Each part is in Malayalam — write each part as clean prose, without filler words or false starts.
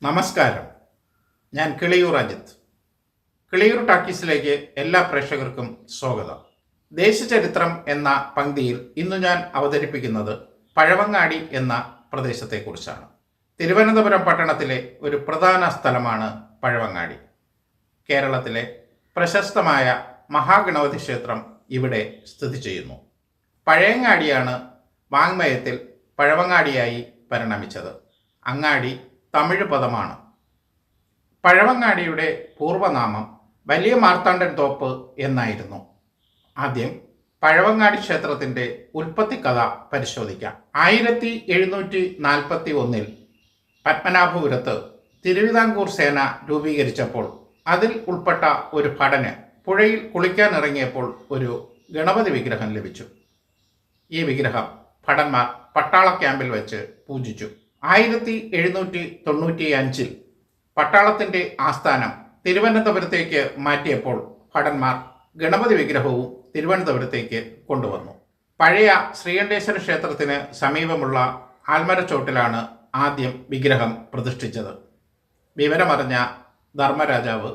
നമസ്കാരം, ഞാൻ കിളിയൂർ അജിത്ത്. കിളിയൂർ ടാക്കീസിലേക്ക് എല്ലാ പ്രേക്ഷകർക്കും സ്വാഗതം. ദേശചരിത്രം എന്ന പങ്ക്തിയിൽ ഇന്ന് ഞാൻ അവതരിപ്പിക്കുന്നത് പഴവങ്ങാടി എന്ന പ്രദേശത്തെക്കുറിച്ചാണ്. തിരുവനന്തപുരം പട്ടണത്തിലെ ഒരു പ്രധാന സ്ഥലമാണ് പഴവങ്ങാടി. കേരളത്തിലെ പ്രശസ്തമായ മഹാഗണപതി ക്ഷേത്രം ഇവിടെ സ്ഥിതി ചെയ്യുന്നു. പഴയങ്ങാടിയാണ് വാങ്മയത്തിൽ പഴവങ്ങാടിയായി പരിണമിച്ചത്. അങ്ങാടി തമിഴ് പദമാണ്. പഴവങ്ങാടിയുടെ പൂർവനാമം വലിയ മാർത്താണ്ഡൻ തോപ്പ് എന്നായിരുന്നു. ആദ്യം പഴവങ്ങാടി ക്ഷേത്രത്തിൻ്റെ ഉൽപ്പത്തി കഥ പരിശോധിക്കാം. 1741 പത്മനാഭപുരത്ത് തിരുവിതാംകൂർ സേന രൂപീകരിച്ചപ്പോൾ അതിൽ ഉൾപ്പെട്ട ഒരു ഭടന് പുഴയിൽ കുളിക്കാനിറങ്ങിയപ്പോൾ ഒരു ഗണപതി വിഗ്രഹം ലഭിച്ചു. ഈ വിഗ്രഹം ഭടന്മാർ പട്ടാള ക്യാമ്പിൽ വെച്ച് പൂജിച്ചു. 1795 പട്ടാളത്തിൻ്റെ ആസ്ഥാനം തിരുവനന്തപുരത്തേക്ക് മാറ്റിയപ്പോൾ ഭടന്മാർ ഗണപതി വിഗ്രഹവും തിരുവനന്തപുരത്തേക്ക് കൊണ്ടുവന്നു. പഴയ ശ്രീകണ്ഠേശ്വര ക്ഷേത്രത്തിന് സമീപമുള്ള ആൽമരച്ചോട്ടിലാണ് ആദ്യം വിഗ്രഹം പ്രതിഷ്ഠിച്ചത്. വിവരമറിഞ്ഞ ധർമ്മരാജാവ്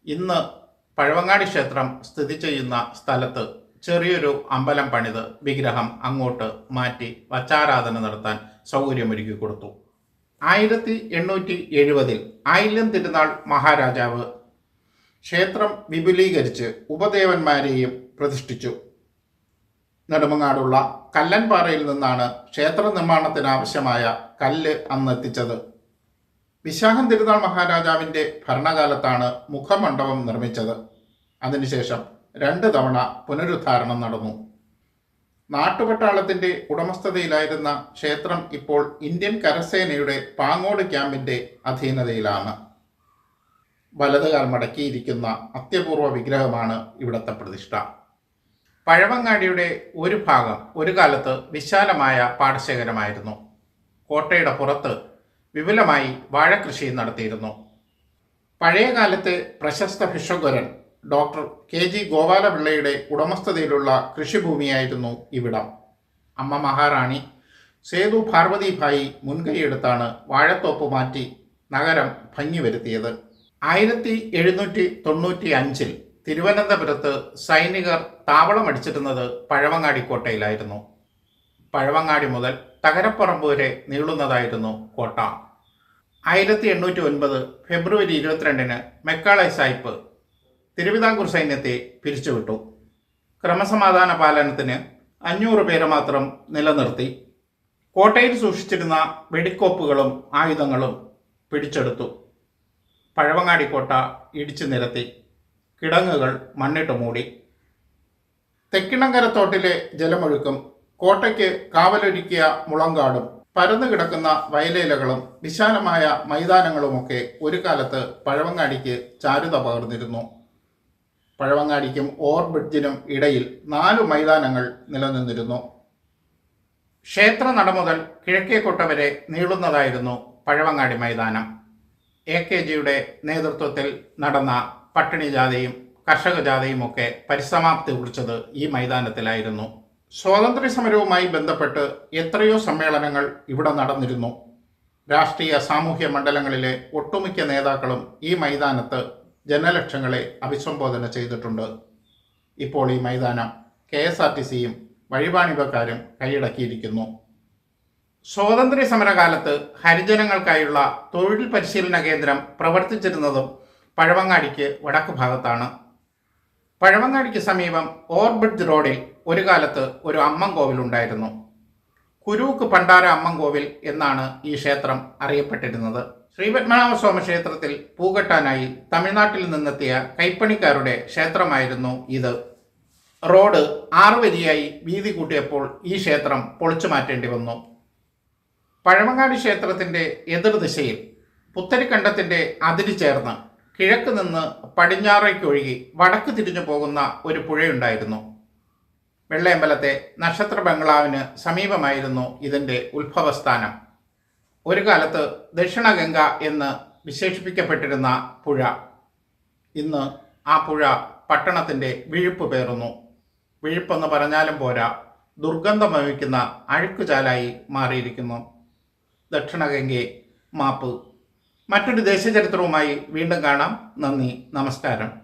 ഇന്ന് പഴവങ്ങാടി ക്ഷേത്രം സ്ഥിതി ചെയ്യുന്ന സ്ഥലത്ത് ചെറിയൊരു അമ്പലം പണിത് വിഗ്രഹം അങ്ങോട്ട് മാറ്റി വച്ചാരാധന നടത്താൻ സൗകര്യമൊരുക്കി കൊടുത്തു. 1870 ആയില്യം തിരുനാൾ മഹാരാജാവ് ക്ഷേത്രം വിപുലീകരിച്ച് ഉപദേവന്മാരെയും പ്രതിഷ്ഠിച്ചു. നെടുമങ്ങാടുള്ള കല്ലൻപാറയിൽ നിന്നാണ് ക്ഷേത്ര നിർമ്മാണത്തിനാവശ്യമായ കല്ല് അന്നെത്തിച്ചത്. വിശാഖം തിരുനാൾ മഹാരാജാവിൻ്റെ ഭരണകാലത്താണ് മുഖമണ്ഡപം നിർമ്മിച്ചത്. അതിനുശേഷം 2 തവണ പുനരുദ്ധാരണം നടന്നു. നാട്ടുപട്ടാളത്തിൻ്റെ ഉടമസ്ഥതയിലായിരുന്ന ക്ഷേത്രം ഇപ്പോൾ ഇന്ത്യൻ കരസേനയുടെ പാങ്ങോട് ക്യാമ്പിൻ്റെ അധീനതയിലാണ്. വലതുകാൽ മടക്കിയിരിക്കുന്ന അത്യപൂർവ വിഗ്രഹമാണ് ഇവിടുത്തെ പ്രതിഷ്ഠ. പഴവങ്ങാടിയുടെ ഒരു ഭാഗം ഒരു കാലത്ത് വിശാലമായ പാടശേഖരമായിരുന്നു. കോട്ടയുടെ പുറത്ത് വിപുലമായി വാഴകൃഷി നടത്തിയിരുന്നു. പഴയകാലത്തെ പ്രശസ്ത ഭിഷഗ്വരൻ ഡോക്ടർ KG ഗോപാലപിള്ളയുടെ ഉടമസ്ഥതയിലുള്ള കൃഷിഭൂമിയായിരുന്നു ഇവിടം. അമ്മ മഹാറാണി സേതു പാർവതിഭായി മുൻകൈയെടുത്താണ് വാഴത്തോപ്പ് മാറ്റി നഗരം ഭംഗി വരുത്തിയത്. 1795 തിരുവനന്തപുരത്ത് സൈനികർ താവളമടിച്ചിരുന്നത് പഴവങ്ങാടി കോട്ടയിലായിരുന്നു. പഴവങ്ങാടി മുതൽ തകരപ്പറമ്പ് വരെ നീളുന്നതായിരുന്നു കോട്ട. 1809 ഫെബ്രുവരി 22 മെക്കാളെ സാഹിബ് തിരുവിതാംകൂർ സൈന്യത്തെ പിരിച്ചുവിട്ടു. ക്രമസമാധാന പാലനത്തിന് 500 പേരെ മാത്രം നിലനിർത്തി. കോട്ടയിൽ സൂക്ഷിച്ചിരുന്ന വെടിക്കോപ്പുകളും ആയുധങ്ങളും പിടിച്ചെടുത്തു. പഴവങ്ങാടി കോട്ട ഇടിച്ചു നിരത്തി. കിടങ്ങുകൾ മണ്ണിട്ട് മൂടി. തെക്കിണങ്കരത്തോട്ടിലെ ജലമൊഴുക്കും കോട്ടയ്ക്ക് കാവലൊരുക്കിയ മുളങ്കാടും പരന്നു കിടക്കുന്ന വയലേലകളും വിശാലമായ മൈതാനങ്ങളുമൊക്കെ ഒരു കാലത്ത് പഴവങ്ങാടിക്ക് ചാരുത പകർന്നിരുന്നു. പഴവങ്ങാടിക്കും ഓവർബ്രിഡ്ജിനും ഇടയിൽ 4 മൈതാനങ്ങൾ നിലനിന്നിരുന്നു. ക്ഷേത്ര നട മുതൽ കിഴക്കേക്കോട്ട വരെ നീളുന്നതായിരുന്നു പഴവങ്ങാടി മൈതാനം. AKGയുടെ നേതൃത്വത്തിൽ നടന്ന പട്ടിണി ജാഥയും കർഷക ജാഥയും ഒക്കെ പരിസമാപ്തി കുറിച്ചത് ഈ മൈതാനത്തിലായിരുന്നു. സ്വാതന്ത്ര്യ സമരവുമായി ബന്ധപ്പെട്ട് എത്രയോ സമ്മേളനങ്ങൾ ഇവിടെ നടന്നിരുന്നു. രാഷ്ട്രീയ സാമൂഹ്യ മണ്ഡലങ്ങളിലെ ഒട്ടുമിക്ക നേതാക്കളും ഈ മൈതാനത്ത് ജനലക്ഷങ്ങളെ അഭിസംബോധന ചെയ്തിട്ടുണ്ട്. ഇപ്പോൾ ഈ മൈതാനം KSRTCയും വഴിപാണികക്കാരും കൈയടക്കിയിരിക്കുന്നു. സ്വാതന്ത്ര്യ സമരകാലത്ത് ഹരിജനങ്ങൾക്കായുള്ള തൊഴിൽ പരിശീലന കേന്ദ്രം പ്രവർത്തിച്ചിരുന്നതും പഴവങ്ങാടിക്ക് വടക്ക് ഭാഗത്താണ്. പഴവങ്ങാടിക്ക് സമീപം ഓവർബ്രിഡ്ജ് റോഡിൽ ഒരു കാലത്ത് ഒരു അമ്മൻകോവിലുണ്ടായിരുന്നു. കുരൂക്ക് പണ്ടാര അമ്മൻകോവിൽ എന്നാണ് ഈ ക്ഷേത്രം അറിയപ്പെട്ടിരുന്നത്. ശ്രീപത്മനാഭസ്വാമി ക്ഷേത്രത്തിൽ പൂകെട്ടാനായി തമിഴ്നാട്ടിൽ നിന്നെത്തിയ കൈപ്പണിക്കാരുടെ ക്ഷേത്രമായിരുന്നു ഇത്. റോഡ് 6 വരിയായി വീതി കൂട്ടിയപ്പോൾ ഈ ക്ഷേത്രം പൊളിച്ചു മാറ്റേണ്ടി വന്നു. പഴവങ്ങാടി ക്ഷേത്രത്തിൻ്റെ എതിർദിശയിൽ പുത്തരിക്കണ്ടത്തിൻ്റെ അതിര് ചേർന്ന് കിഴക്ക് നിന്ന് പടിഞ്ഞാറേക്കൊഴുകി വടക്ക് തിരിഞ്ഞു പോകുന്ന ഒരു പുഴയുണ്ടായിരുന്നു. വെള്ളയമ്പലത്തെ നക്ഷത്ര ബംഗ്ലാവിന് സമീപമായിരുന്നു ഇതിൻ്റെ ഉത്ഭവസ്ഥാനം. ഒരു കാലത്ത് ദക്ഷിണഗംഗ എന്ന് വിശേഷിപ്പിക്കപ്പെട്ടിരുന്ന പുഴ ഇന്ന് ആ പുഴ പട്ടണത്തിൻ്റെ വിഴുപ്പ് പേറുന്നു. വിഴുപ്പെന്ന് പറഞ്ഞാലും പോരാ, ദുർഗന്ധം വമിക്കുന്ന അഴുക്കുചാലായി മാറിയിരിക്കുന്നു. ദക്ഷിണഗംഗയെ മാപ്പ്. മറ്റൊരു ദേശചരിത്രവുമായി വീണ്ടും കാണാം. നന്ദി, നമസ്കാരം.